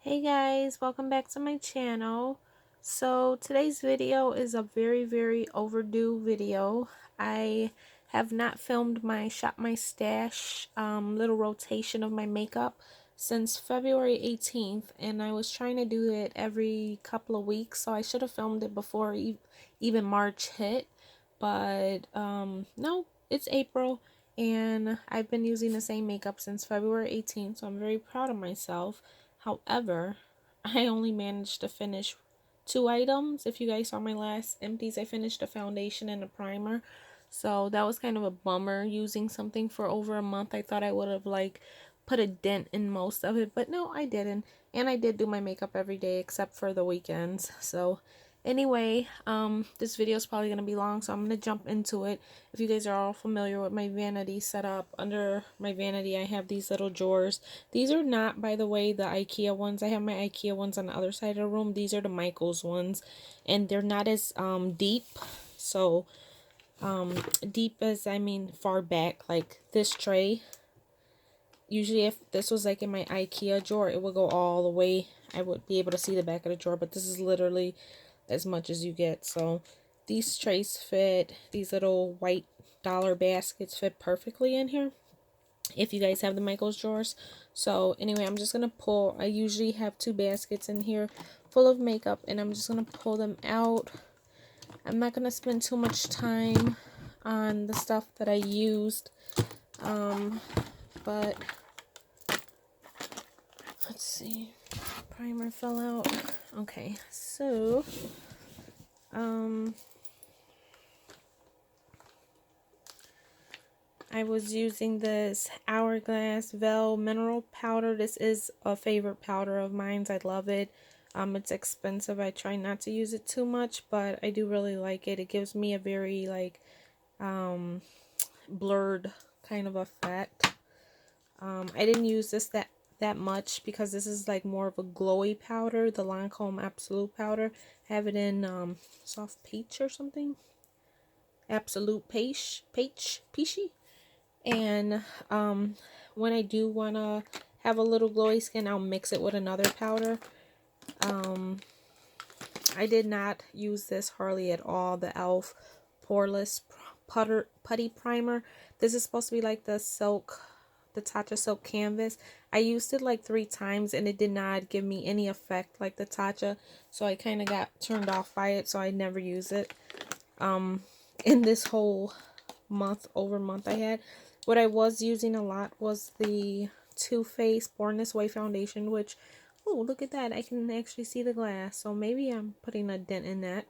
Hey guys, welcome back to my channel. So today's video is a very overdue video. I have not filmed my Shop My Stash little rotation of my makeup since February 18th, and I was trying to do it every couple of weeks, so I should have filmed it before even March hit. But no, it's April and I've been using the same makeup since February 18th, so I'm very proud of myself. However, I only managed to finish 2 items. If you guys saw my last empties, I finished a foundation and a primer. So that was kind of a bummer using something for over a month. I thought I would have put a dent in most of it, but no, I didn't. And I did do my makeup every day except for the weekends. So anyway, this video is probably going to be long, so I'm going to jump into it. If you guys are all familiar with my vanity setup, under my vanity I have these little drawers. These are not, by the way, the IKEA ones. I have my IKEA ones on the other side of the room. These are the Michaels ones, and they're not as deep. So deep as I mean far back, like this tray. Usually if this was like in my IKEA drawer, it would go all the way. I would be able to see the back of the drawer, but this is literally as much as you get. So these trays fit, these little white dollar baskets fit perfectly in here if you guys have the Michaels drawers. So anyway, I'm just gonna pull, I usually have 2 baskets in here full of makeup, and I'm just gonna pull them out. I'm not gonna spend too much time on the stuff that I used, but let's see, primer fell out. Okay, so I was using this Hourglass Vel mineral powder. This is a favorite powder of mine. I love it. It's expensive. I try not to use it too much, but I do really like it. It gives me a very blurred kind of effect. I didn't use this that much because this is like more of a glowy powder, the Lancome Absolute powder. I have it in soft peach or something. Absolute peachy. And when I do want to have a little glowy skin, I'll mix it with another powder. I did not use this hardly at all, the e.l.f. Poreless Putty Primer. This is supposed to be like the Tatcha Silk Canvas. I used it like 3 times and it did not give me any effect like the Tatcha, so I kind of got turned off by it, so I never use it. In this whole over month I had, what I was using a lot was the Too Faced Born This Way foundation, which, oh, look at that, I can actually see the glass, so maybe I'm putting a dent in that.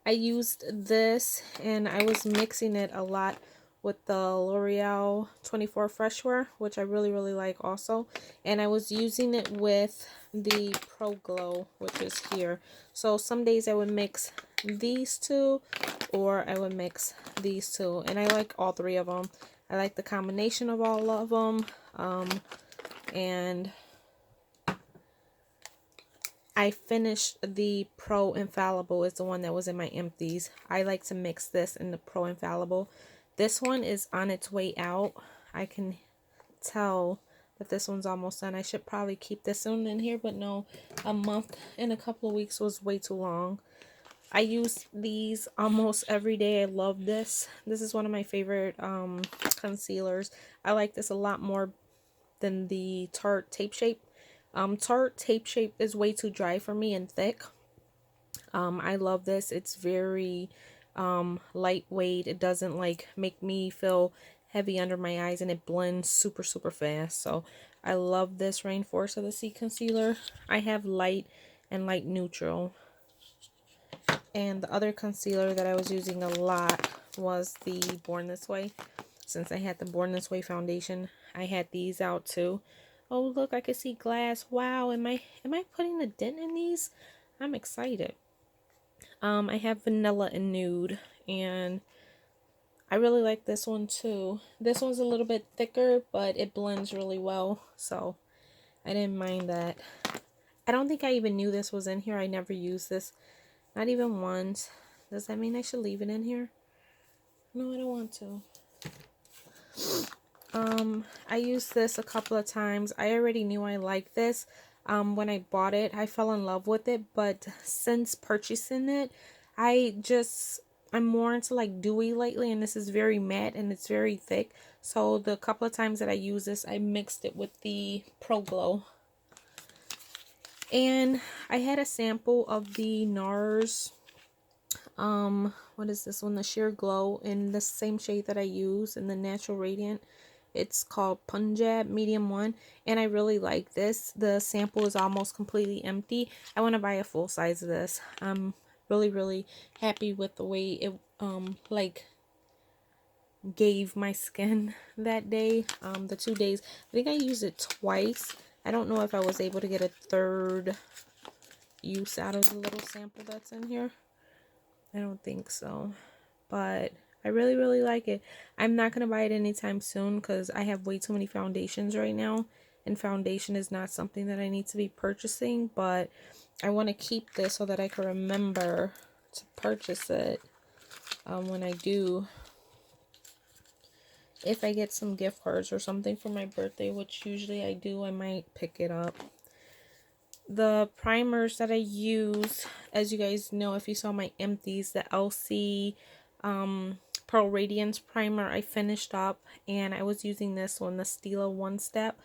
I used this and I was mixing it a lot with the L'Oreal 24 Freshwear, which I really like also, and I was using it with the Pro Glow, which is here. So some days I would mix these two, or I would mix these two, and I like all 3 of them. I like the combination of all of them, and I finished the Pro Infallible, is the one that was in my empties. I like to mix this in the Pro Infallible. This one is on its way out. I can tell that this one's almost done. I should probably keep this one in here, but no, a month and a couple of weeks was way too long. I use these almost every day. I love this. This is one of my favorite concealers. I like this a lot more than the Tarte Tape Shape. Tarte Tape Shape is way too dry for me and thick. I love this. It's very lightweight. It doesn't make me feel heavy under my eyes, and it blends super fast. So I love this Rainforest of the Sea concealer. I have light and light neutral. And the other concealer that I was using a lot was the Born This Way. Since I had the Born This Way foundation, I had these out too. Oh, look, I can see glass. Wow, am I putting a dent in these? I'm excited. I have vanilla and nude, and I really like this one too. This one's a little bit thicker, but it blends really well, so I didn't mind that. I don't think I even knew this was in here. I never used this, not even once. Does that mean I should leave it in here? No, I don't want to. I used this a couple of times. I already knew I liked this. When I bought it, I fell in love with it, but since purchasing it, I'm more into like dewy lately, and this is very matte and it's very thick. So the couple of times that I use this, I mixed it with the Pro Glow. And I had a sample of the NARS, what is this one? The Sheer Glow, in the same shade that I use in the Natural Radiant. It's called Punjab Medium 1, and I really like this. The sample is almost completely empty. I want to buy a full size of this. I'm really happy with the way it like gave my skin that day. The 2 days, I think I used it twice. I don't know if I was able to get a third use out of the little sample that's in here. I don't think so, but I really like it. I'm not going to buy it anytime soon because I have way too many foundations right now, and foundation is not something that I need to be purchasing, but I want to keep this so that I can remember to purchase it when I do. If I get some gift cards or something for my birthday, which usually I do, I might pick it up. The primers that I use, as you guys know, if you saw my empties, the LC Pearl Radiance primer I finished up, and I was using this one, the Stila One Step.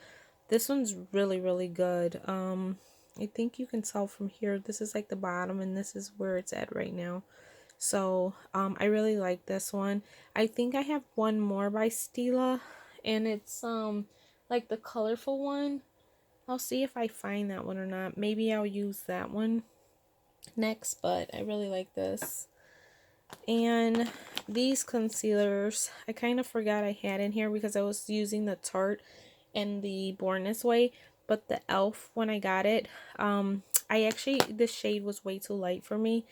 This one's really good. I think you can tell from here, this is like the bottom and this is where it's at right now. So I really like this one. I think I have one more by Stila, and it's like the colorful one. I'll see if I find that one or not. Maybe I'll use that one next, but I really like this. And these concealers, I kind of forgot I had in here because I was using the Tarte and the Born This Way, but the e.l.f. when I got it, this shade was way too light for me.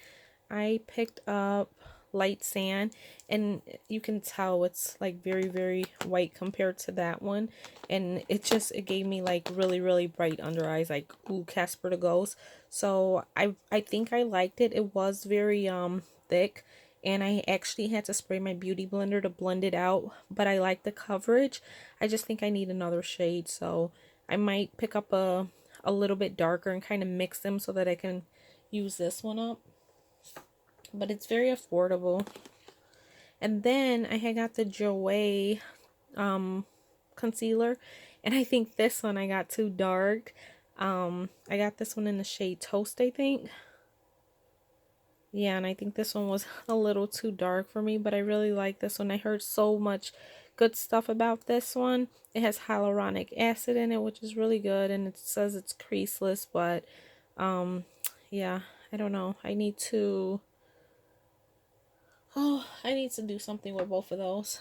I picked up light sand, and you can tell it's like very white compared to that one, and it gave me like really bright under eyes, like ooh, Casper the Ghost. So I think I liked it. It was very thick, and I actually had to spray my beauty blender to blend it out, but I like the coverage. I just think I need another shade, so I might pick up a little bit darker and kind of mix them so that I can use this one up. But it's very affordable. And then I had got the Joey concealer, and I think this one I got too dark. I got this one in the shade Toast, I think. Yeah, and I think this one was a little too dark for me, but I really like this one. I heard so much good stuff about this one. It has hyaluronic acid in it, which is really good, and it says it's creaseless, but yeah, I don't know. I need to do something with both of those.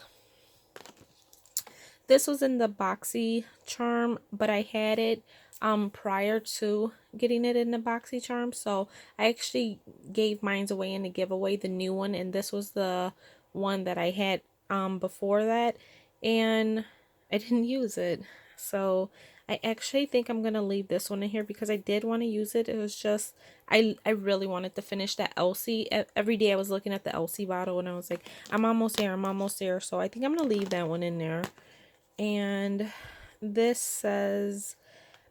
This was in the BoxyCharm, but I had it prior to getting it in the BoxyCharm, so I actually gave mine away in a giveaway, the new one, and this was the one that I had before that, and I didn't use it. So I actually think I'm gonna leave this one in here because I did want to use it. It was just I really wanted to finish that LC. Every day I was looking at the LC bottle and I was like, I'm almost there, I'm almost there. So I think I'm gonna leave that one in there. And this says,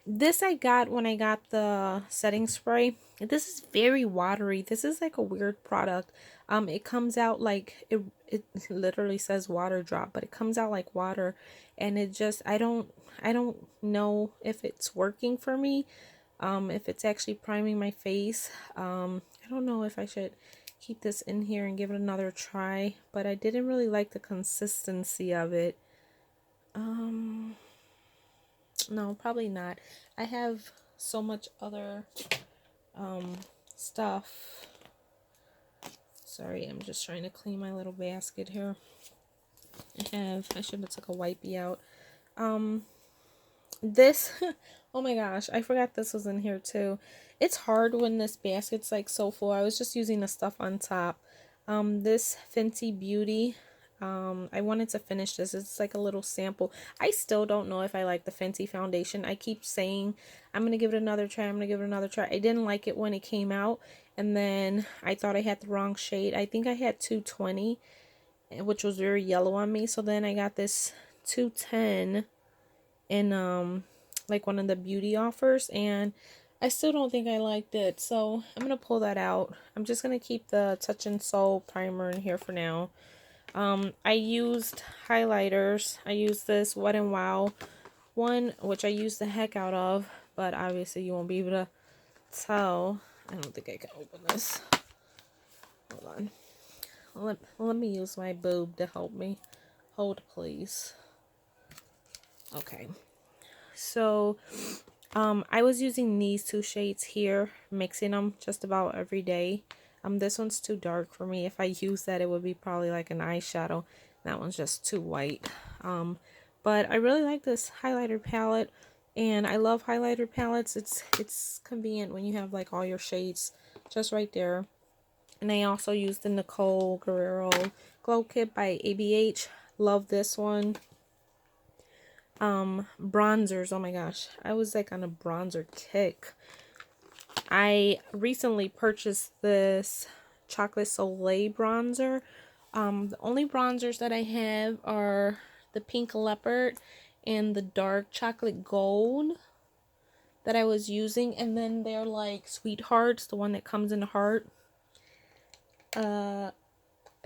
this I got when I got the setting spray. This is very watery. This is like a weird product. It comes out like it literally says water drop, but it comes out like water, and it just I don't know if it's working for me. If it's actually priming my face. I don't know if I should keep this in here and give it another try, but I didn't really like the consistency of it. No, probably not. I have so much other stuff. Sorry, I'm just trying to clean my little basket here. I should have took a wipey out. This oh my gosh, I forgot this was in here too. It's hard when this basket's like so full. I was just using the stuff on top. This Fenty Beauty, I wanted to finish this. It's like a little sample. I still don't know if I like the Fenty foundation. I keep saying I'm gonna give it another try, I'm gonna give it another try. I didn't like it when it came out, and then I thought I had the wrong shade. I think I had 220, which was very yellow on me, so then I got this 210 in like one of the beauty offers, and I still don't think I liked it, so I'm gonna pull that out. I'm just gonna keep the Touch and Soul primer in here for now. I used highlighters. I used this Wet n Wow one, which I used the heck out of, but obviously you won't be able to tell. I don't think I can open this. Hold on. Let me use my boob to help me. Hold, please. Okay. So, I was using these two shades here, mixing them just about every day. This one's too dark for me. If I use that, it would be probably like an eyeshadow. That one's just too white. But I really like this highlighter palette, and I love highlighter palettes. It's convenient when you have like all your shades just right there. And I also used the Nicole Guerrero Glow Kit by ABH. Love this one. Bronzers. Oh my gosh, I was like on a bronzer kick. I recently purchased this Chocolate Soleil bronzer. The only bronzers that I have are the Pink Leopard and the Dark Chocolate Gold that I was using, and then they're like Sweethearts, the one that comes in a heart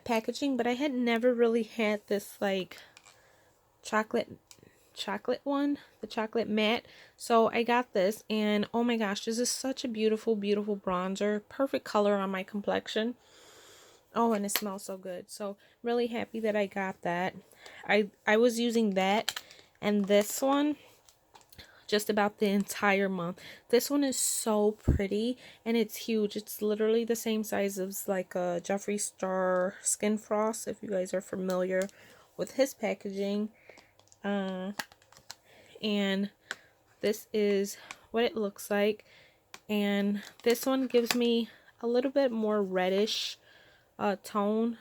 packaging. But I had never really had this like chocolate one, the chocolate matte. So I got this, and oh my gosh, this is such a beautiful bronzer, perfect color on my complexion. Oh, and it smells so good. So really happy that I got that. I was using that and this one just about the entire month. This one is so pretty, and it's huge. It's literally the same size as like a Jeffree Star Skin Frost, if you guys are familiar with his packaging. And this is what it looks like, and this one gives me a little bit more reddish tone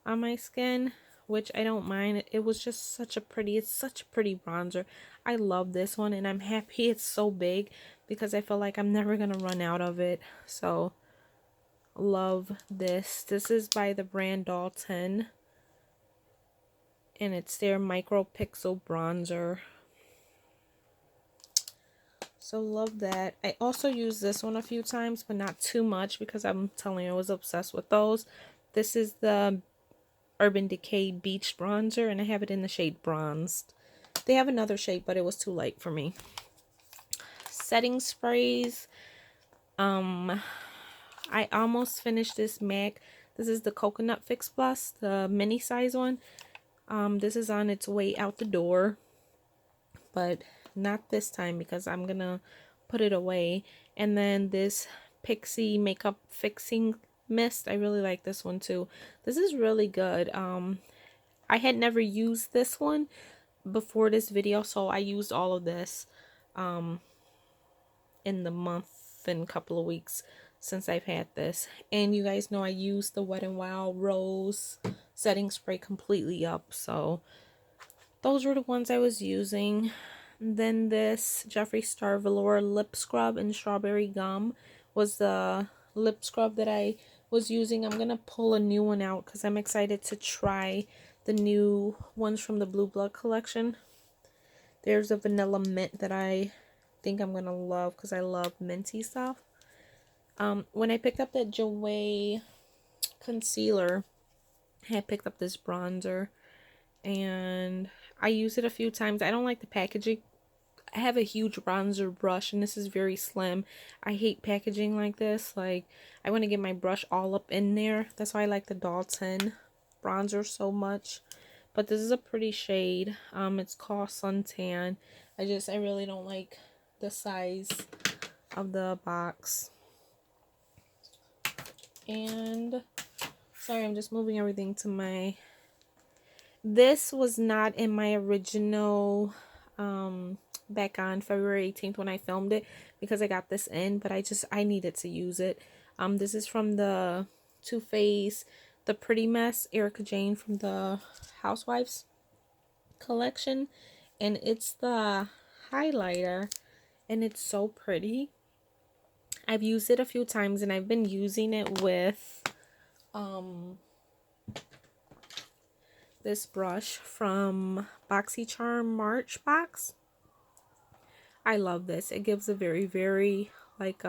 on my skin, which I don't mind. It was just such a pretty, it's such a pretty bronzer. I love this one, and I'm happy it's so big because I feel like I'm never gonna run out of it. So love this. This is by the brand Dalton, and it's their micro pixel bronzer. So love that. I also used this one a few times, but not too much because I'm telling you, I was obsessed with those. This is the Urban Decay Beach Bronzer, and I have it in the shade Bronzed. They have another shade, but it was too light for me. Setting sprays. I almost finished this MAC. This is the Coconut Fix Plus, the mini size one. This is on its way out the door, but not this time because I'm gonna put it away. And then this Pixie Makeup Fixing Mist. I really like this one too. This is really good. I had never used this one before this video, so I used all of this in the month and couple of weeks since I've had this. And you guys know I used the Wet n Wild Rose setting spray completely up, so those were the ones I was using. Then this Jeffree Star Velour Lip Scrub and Strawberry Gum was the lip scrub that I was using. I'm going to pull a new one out because I'm excited to try the new ones from the Blue Blood collection. There's a Vanilla Mint that I think I'm going to love because I love minty stuff. When I picked up that Jouer concealer, I picked up this bronzer, and I used it a few times. I don't like the packaging. I have a huge bronzer brush, and this is very slim. I hate packaging like this. Like, I want to get my brush all up in there. That's why I like the Dalton bronzer so much. But this is a pretty shade. It's called Suntan. I really don't like the size of the box. And sorry, I'm just moving everything to my... This was not in my original back on February 18th when I filmed it because I got this in, but I needed to use it. This is from the Too Faced The Pretty Mess, Erica Jane from the Housewives collection, and it's the highlighter, and it's so pretty. I've used it a few times, and I've been using it with this brush from BoxyCharm March box. I love this. It gives a very like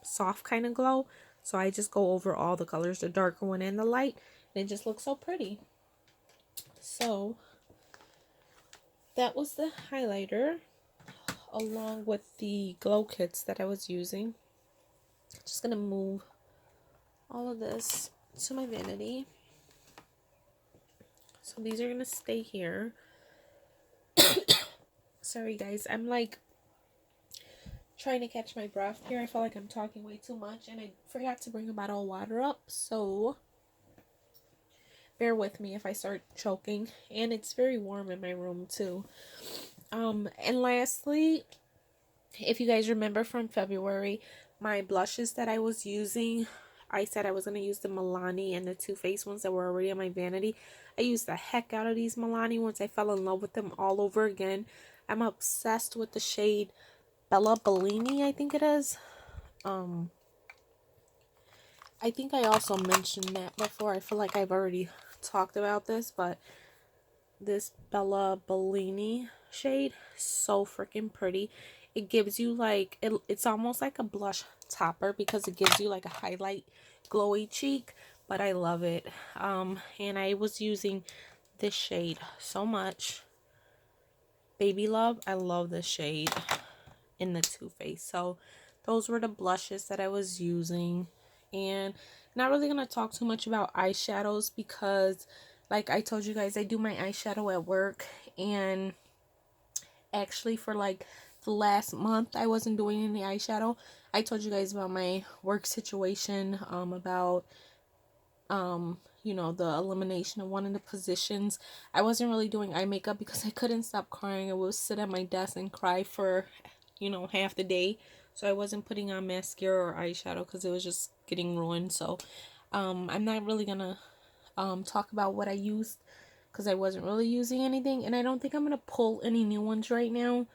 soft kind of glow. So I just go over all the colors, the darker one and the light, and it just looks so pretty. So that was the highlighter along with the glow kits that I was using. Just gonna move all of this to my vanity. So these are gonna stay here. Sorry guys, I'm like trying to catch my breath here. I feel like I'm talking way too much and I forgot to bring a bottle of water up, so bear with me if I start choking. And it's very warm in my room too. And lastly, if you guys remember from February, my blushes that I was using, I said I was going to use the Milani and the Too Faced ones that were already on my vanity. I used the heck out of these Milani ones. I fell in love with them all over again. I'm obsessed with the shade Bella Bellini, I think it is. I think I also mentioned that before. I feel like I've already talked about this, but this Bella Bellini shade, so freaking pretty. It gives you like, it's almost like a blush topper because it gives you like a highlight glowy cheek, but I love it. And I was using this shade so much. Baby Love, I love this shade in the Too Faced. So those were the blushes that I was using. And not really gonna talk too much about eyeshadows because like I told you guys, I do my eyeshadow at work, and actually for like the last month I wasn't doing any eyeshadow. I told you guys about my work situation, about you know, the elimination of one of the positions. I wasn't really doing eye makeup because I couldn't stop crying. I would sit at my desk and cry for, you know, half the day. So I wasn't putting on mascara or eyeshadow because it was just getting ruined. So I'm not really gonna talk about what I used because I wasn't really using anything, and I don't think I'm gonna pull any new ones right now,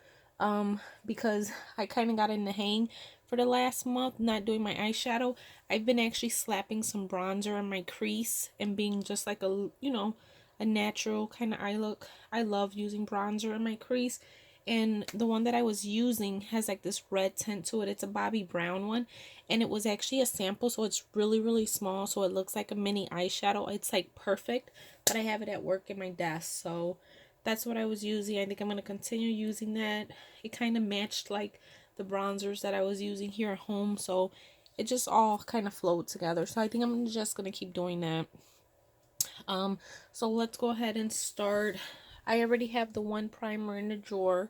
because I kind of got in the hang for the last month not doing my eyeshadow. I've been actually slapping some bronzer on my crease and being just like a, you know, a natural kind of eye look. I love using bronzer in my crease, and the one that I was using has like this red tint to it. It's a Bobbi Brown one, and it was actually a sample, so it's really small, so it looks like a mini eyeshadow. It's like perfect, but I have it at work in my desk, so that's what I was using. I think I'm going to continue using that. It kind of matched like the bronzers that I was using here at home, so it just all kind of flowed together. So I think I'm just going to keep doing that. So let's go ahead and start. I already have the one primer in the drawer,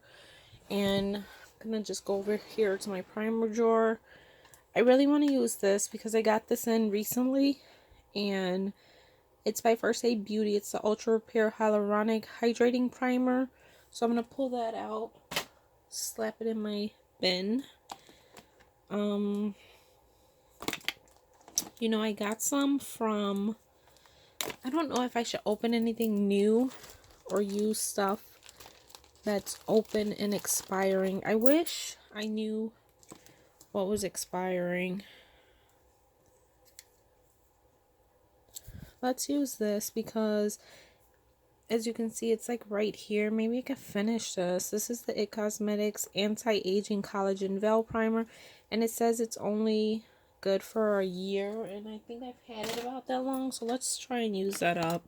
and I'm going to just go over here to my primer drawer. I really want to use this because I got this in recently, and it's by First Aid Beauty. It's the Ultra Repair Hyaluronic Hydrating Primer. So I'm going to pull that out, slap it in my bin. You know, I got some from, I don't know if I should open anything new or use stuff that's open and expiring. I wish I knew what was expiring. Let's use this because as you can see, it's like right here. Maybe I can finish this. This is the It Cosmetics Anti-Aging Collagen Veil Primer, and it says it's only good for a year, and I think I've had it about that long, so let's try and use that up.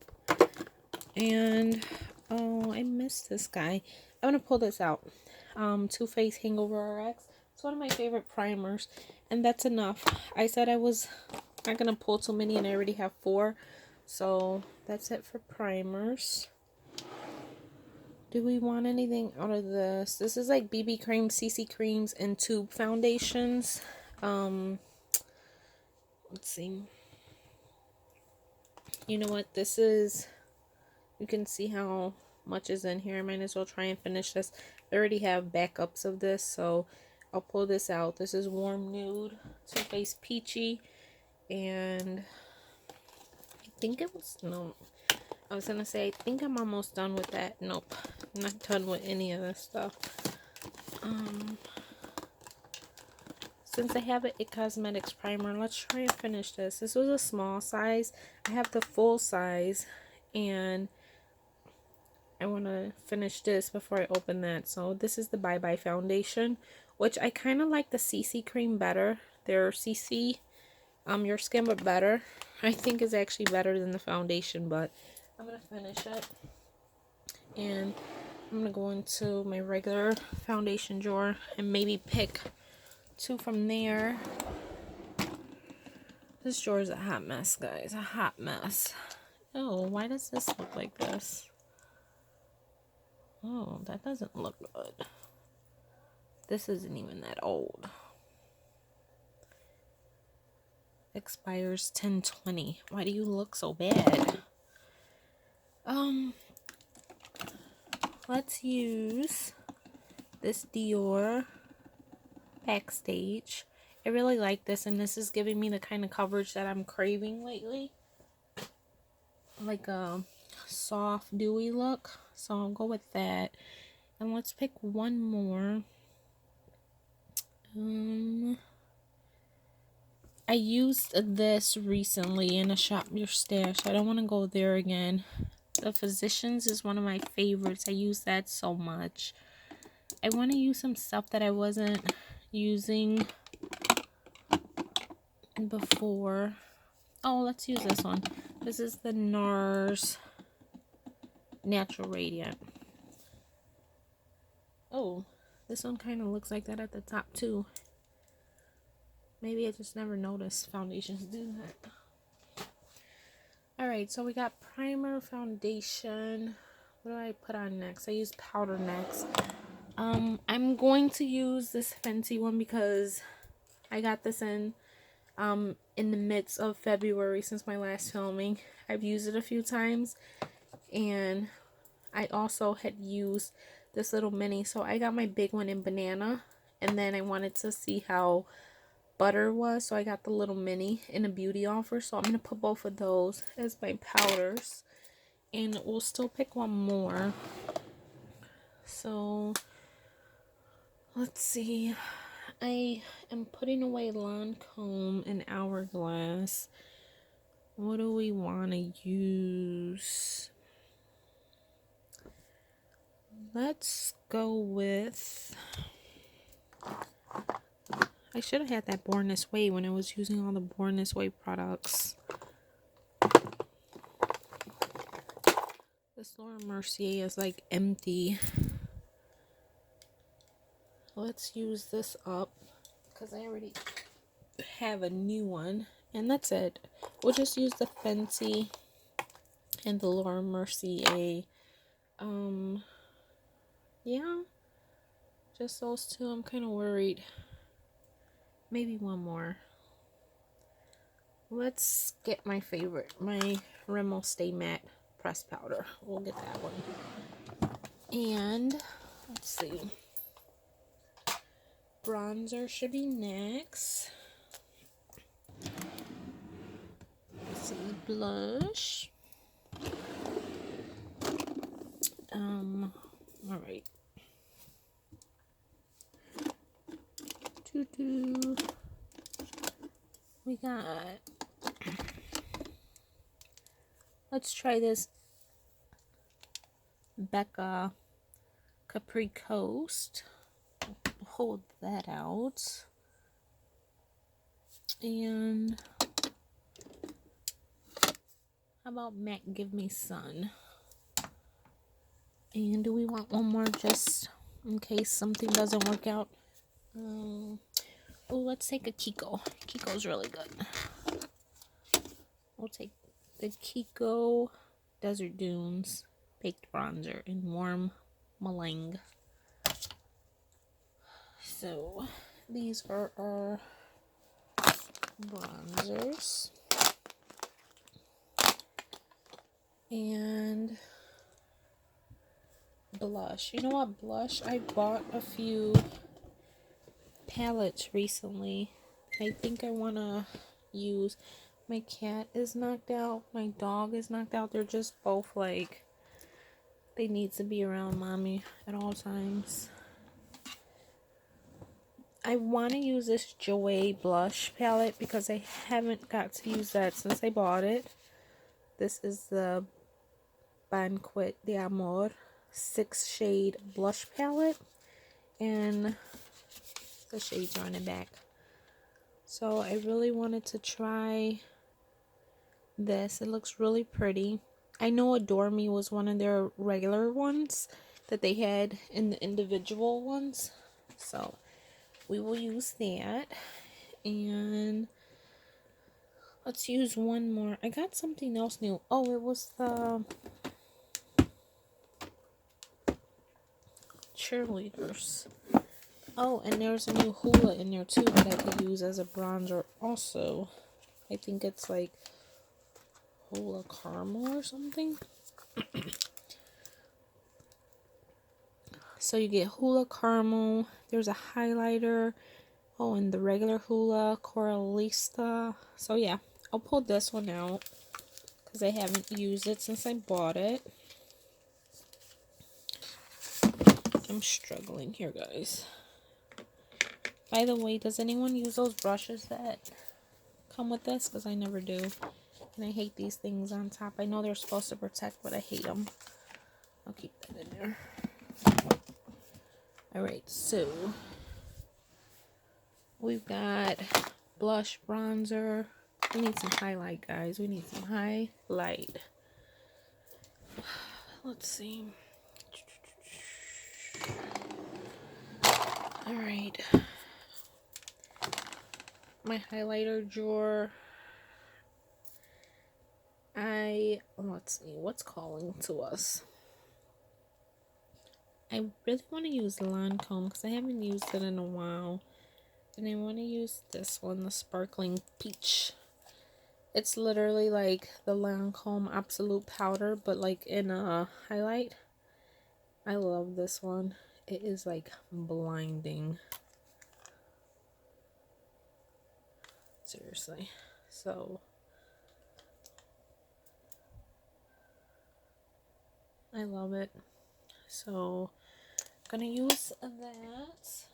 And oh, I missed this guy. I'm gonna pull this out. Too Faced Hangover RX. It's one of my favorite primers, and that's enough. I said I was not gonna pull too many, and I already have 4, so that's it for primers. Do we want anything out of this? This is like BB cream, CC creams, and tube foundations. Let's see. You know what? This is, you can see how much is in here. I might as well try and finish this. I already have backups of this, so I'll pull this out. This is Warm Nude, Too Faced Peachy, and I think it was, no, I was gonna say, I think I'm almost done with that. Nope, I'm not done with any of this stuff. Since I have an It Cosmetics primer, let's try and finish this. This was a small size. I have the full size, and I want to finish this before I open that. So this is the Bye Bye foundation, which I kind of like the CC cream better. Their CC Your Skin But Better, I think, is actually better than the foundation, but I'm going to finish it. And I'm going to go into my regular foundation drawer and maybe pick 2 from there. This drawer is a hot mess, guys. A hot mess. Oh, why does this look like this? Oh, that doesn't look good. This isn't even that old. Expires 10/20. Why do you look so bad? Let's use this Dior Backstage. I really like this, and this is giving me the kind of coverage that I'm craving lately. Like a soft, dewy look. So I'll go with that. And let's pick one more. I used this recently in a Shop Your Stash. I don't want to go there again. The Physicians is one of my favorites. I use that so much. I want to use some stuff that I wasn't using before. Oh, let's use this one. This is the NARS Natural Radiant. Oh, this one kind of looks like that at the top too. Maybe I just never noticed foundations do that. Alright, so we got primer, foundation. What do I put on next? I use powder next. I'm going to use this Fenty one because I got this in the midst of February since my last filming. I've used it a few times, and I also had used this little mini. So I got my big one in banana, and then I wanted to see how butter was, so I got the little mini in a beauty offer. So I'm gonna put both of those as my powders, and we'll still pick one more. So let's see, I am putting away Lancome and Hourglass. What do we want to use? Let's go with, I should have had that Born This Way when I was using all the Born This Way products. This Laura Mercier is like empty. Let's use this up because I already have a new one. And that's it. We'll just use the Fenty and the Laura Mercier. Yeah. Just those two. I'm kind of worried. Maybe one more. Let's get my favorite, my Rimmel Stay Matte pressed powder. We'll get that one. And let's see. Bronzer should be next. Let's see, blush. All right. We got, let's try this Becca Capri Coast. Hold that out. And how about MAC Give Me Sun? And do we want one more just in case something doesn't work out? Oh, let's take a Kiko. Kiko's really good. We'll take the Kiko Desert Dunes Baked Bronzer in Warm Meringue. So, these are our bronzers. And blush. You know what blush? I bought a few palettes recently. I think I want to use. My cat is knocked out. My dog is knocked out. They're just both like, they need to be around mommy at all times. I want to use this Joey blush palette because I haven't got to use that since I bought it. This is the Banquet de Amor. 6 shade blush palette, and the shades are on the back. So I really wanted to try this. It looks really pretty. I know Adore Me was one of their regular ones that they had in the individual ones, so we will use that. And let's use one more. I got something else new. Oh, it was the cheerleaders. Oh, and there's a new Hoola in there too that I could use as a bronzer also. I think it's like Hoola Caramel or something. So you get Hoola Caramel. There's a highlighter. Oh, and the regular Hoola Coralista. So yeah, I'll pull this one out because I haven't used it since I bought it. I'm struggling here, guys. By the way, does anyone use those brushes that come with this? Because I never do. And I hate these things on top. I know they're supposed to protect, but I hate them. I'll keep that in there. Alright, so we've got blush, bronzer. We need some highlight, guys. We need some highlight. Let's see. Alright. My highlighter drawer. Let's see, what's calling to us? I really want to use Lancome because I haven't used it in a while. And I want to use this one, the Sparkling Peach. It's literally like the Lancome Absolute Powder, but like in a highlight. I love this one. It is like blinding. Seriously. So I love it. So I'm gonna use that.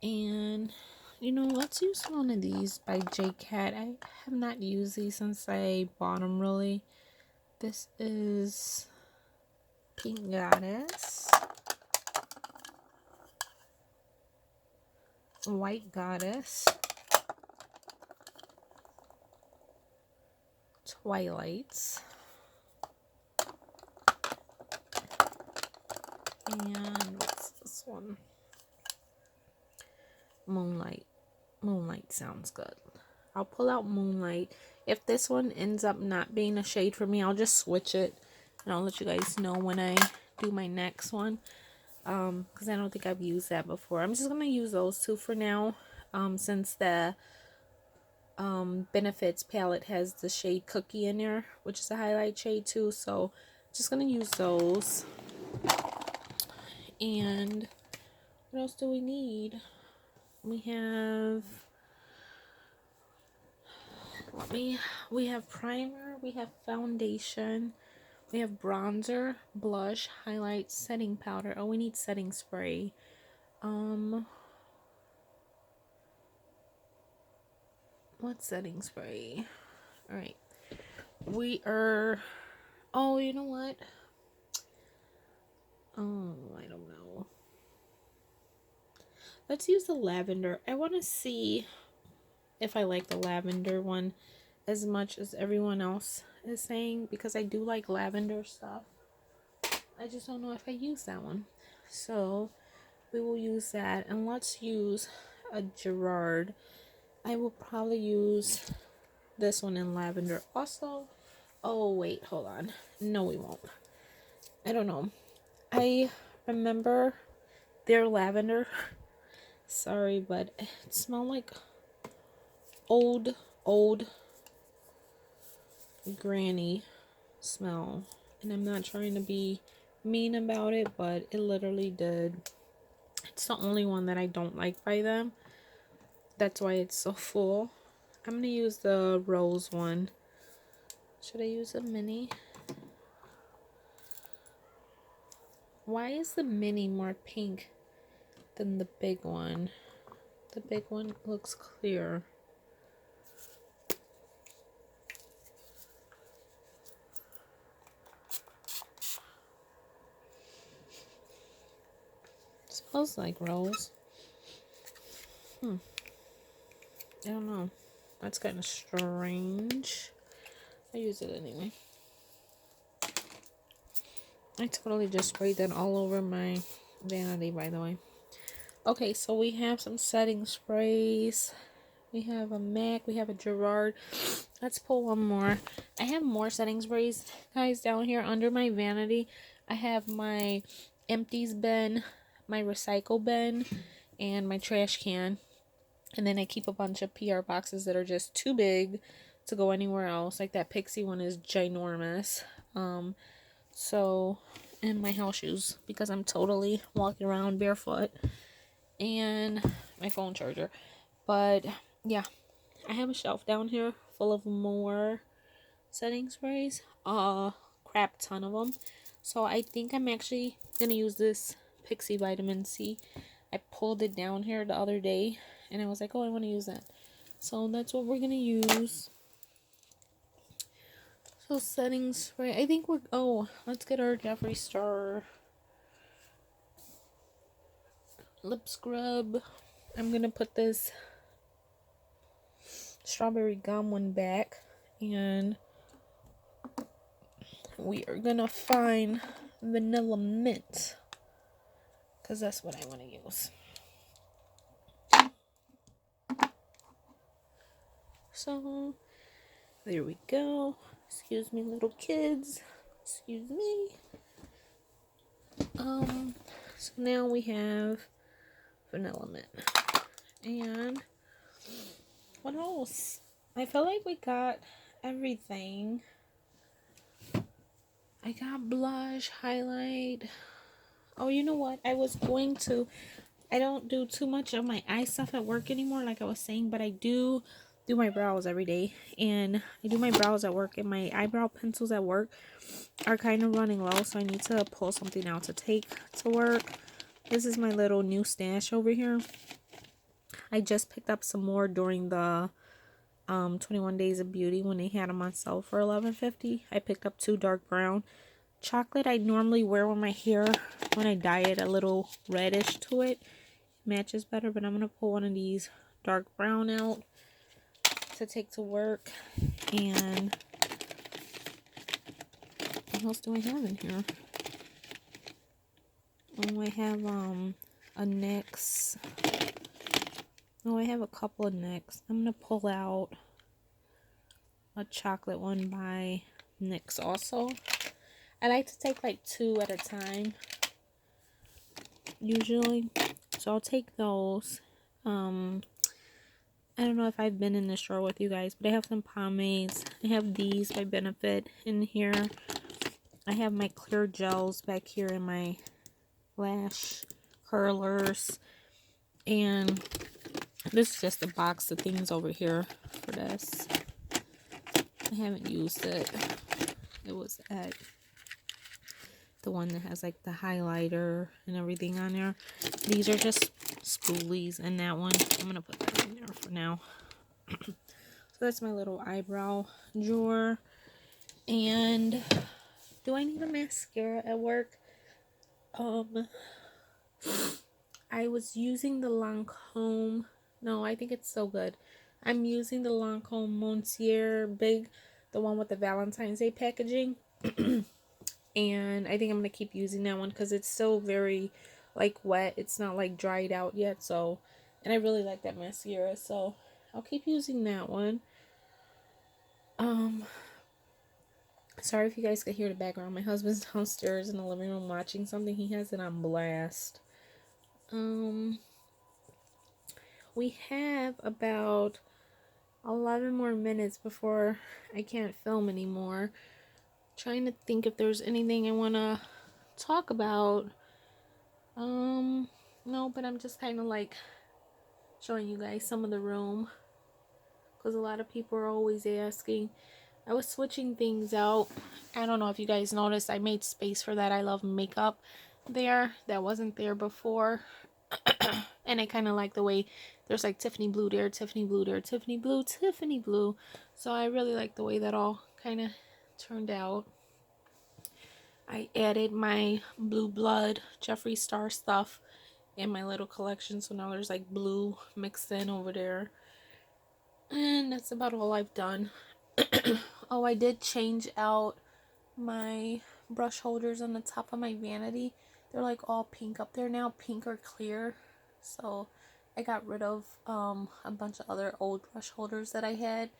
And you know, let's use one of these by J Cat. I have not used these since I bought them, really. This is Pink Goddess, White Goddess, Twilights, and what's this one? Moonlight. Moonlight sounds good. I'll pull out Moonlight. If this one ends up not being a shade for me, I'll just switch it. And I'll let you guys know when I do my next one. Because I don't think I've used that before. I'm just going to use those two for now. Since the Benefits palette has the shade Cookie in there, which is a highlight shade too. So just going to use those. And what else do we need? We have we have primer, we have foundation, we have bronzer, blush, highlight, setting powder. Oh, we need setting spray. What setting spray? All right, we are. Oh, you know what? Oh, I don't know. Let's use the lavender. I want to see if I like the lavender one as much as everyone else is saying, because I do like lavender stuff. I just don't know if I use that one. So we will use that, and let's use a Gerard. I will probably use this one in lavender also. Oh wait, hold on. No, we won't. I don't know. I remember their lavender. Sorry, but it smelled like old granny smell. And I'm not trying to be mean about it, but it literally did. It's the only one that I don't like by them. That's why it's so full. I'm going to use the rose one. Should I use a mini? Why is the mini more pink than the big one? The big one looks clear. smells like rose. I don't know. That's kind of strange. I use it anyway. I totally just sprayed that all over my vanity, by the way. Okay, so we have some setting sprays. We have a MAC. We have a Gerard. Let's pull one more. I have more setting sprays, guys, down here under my vanity. I have my empties bin, my recycle bin, and my trash can. And then I keep a bunch of PR boxes that are just too big to go anywhere else. Like that Pixie one is ginormous. And my house shoes, because I'm totally walking around barefoot, and my phone charger. But yeah, I have a shelf down here full of more setting sprays. Crap ton of them. So I think I'm actually gonna use this Pixie Vitamin C. I pulled it down here the other day, and I was like, oh, I want to use that. So that's what we're gonna use. So setting spray. I think let's get our Jeffree Star lip scrub. I'm gonna put this strawberry gum one back, and we are gonna find vanilla mint, because that's what I want to use. So there we go. Excuse me, little kids. Excuse me. So now we have vanilla mint. And what else? I feel like we got everything. I got blush, highlight. Oh, you know what? I don't do too much of my eye stuff at work anymore, like I was saying, but I do my brows every day. And I do my brows at work, and my eyebrow pencils at work are kind of running low, so I need to pull something out to take to work. This is my little new stash over here. I just picked up some more during the 21 Days of Beauty when they had them on sale for $11.50. I picked up 2 dark brown. Chocolate I normally wear with my hair when I dye it a little reddish to it. Matches better, but I'm going to pull one of these dark brown out to take to work. And what else do I have in here? Oh, I have a NYX. Oh, I have a couple of NYX. I'm going to pull out a chocolate one by NYX also. I like to take like 2 at a time, usually. So I'll take those. I don't know if I've been in the store with you guys, but I have some pomades. I have these by Benefit in here. I have my clear gels back here in my lash curlers. And this is just a box of things over here for this. I haven't used it. It was at the one that has like the highlighter and everything on there. These are just spoolies, and that one, I'm gonna put that in there for now. So that's my little eyebrow drawer. And do I need a mascara at work? I was using the Lancome. No, I think it's so good. I'm using the Lancome Monsieur Big, the one with the Valentine's Day packaging. And I think I'm going to keep using that one because it's still very, like, wet. It's not, like, dried out yet, so. And I really like that mascara, so I'll keep using that one. Sorry if you guys could hear the background. My husband's downstairs in the living room watching something. He has it on blast. We have about 11 more minutes before I can't film anymore. Trying to think if there's anything I want to talk about. No, but I'm just kind of like showing you guys some of the room, because a lot of people are always asking. I was switching things out. I don't know if you guys noticed, I made space for that I Love Makeup there. That wasn't there before. And I kind of like the way there's like Tiffany blue there, Tiffany blue there, Tiffany blue, Tiffany blue. So I really like the way that all kind of turned out. I added my Blue Blood Jeffree Star stuff in my little collection. So now there's like blue mixed in over there. And that's about all I've done. Oh, I did change out my brush holders on the top of my vanity. They're like all pink up there now, pink or clear. So I got rid of a bunch of other old brush holders that I had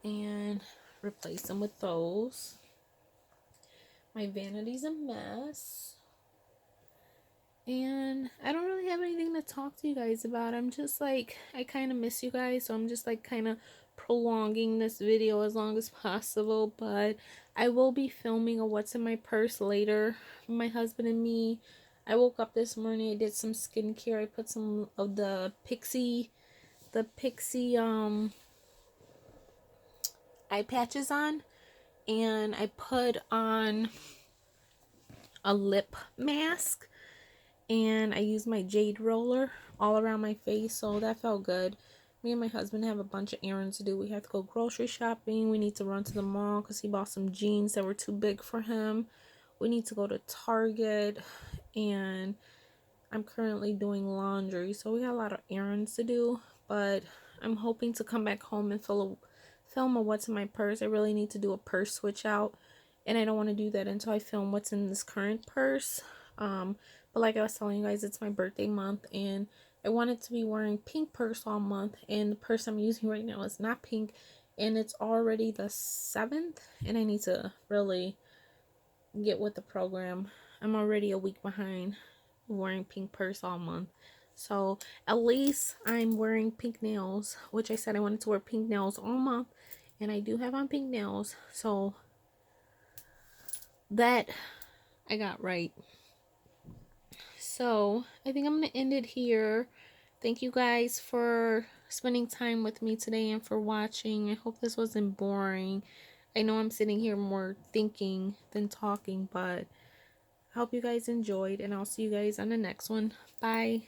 and replaced them with those. My vanity's a mess. And I don't really have anything to talk to you guys about. I'm just like, I kind of miss you guys, so I'm just like kind of prolonging this video as long as possible. But I will be filming a what's in my purse later. My husband and me, I woke up this morning, I did some skincare. I put some of the Pixie eye patches on, and I put on a lip mask, and I used my jade roller all around my face, so that felt good. Me and my husband have a bunch of errands to do. We have to go grocery shopping. We need to run to the mall because he bought some jeans that were too big for him. We need to go to Target, and I'm currently doing laundry, so we got a lot of errands to do. But I'm hoping to come back home and film a what's in my purse. I really need to do a purse switch out, and I don't want to do that until I film what's in this current purse. But like I was telling you guys, it's my birthday month, and I wanted to be wearing pink purse all month, and the purse I'm using right now is not pink, and it's already the 7th, and I need to really get with the program. I'm already a week behind wearing pink purse all month. So at least I'm wearing pink nails, which I said I wanted to wear pink nails all month, and I do have on pink nails, so that I got right. So I think I'm gonna end it here. Thank you guys for spending time with me today and for watching. I hope this wasn't boring. I know I'm sitting here more thinking than talking, but I hope you guys enjoyed, and I'll see you guys on the next one. Bye.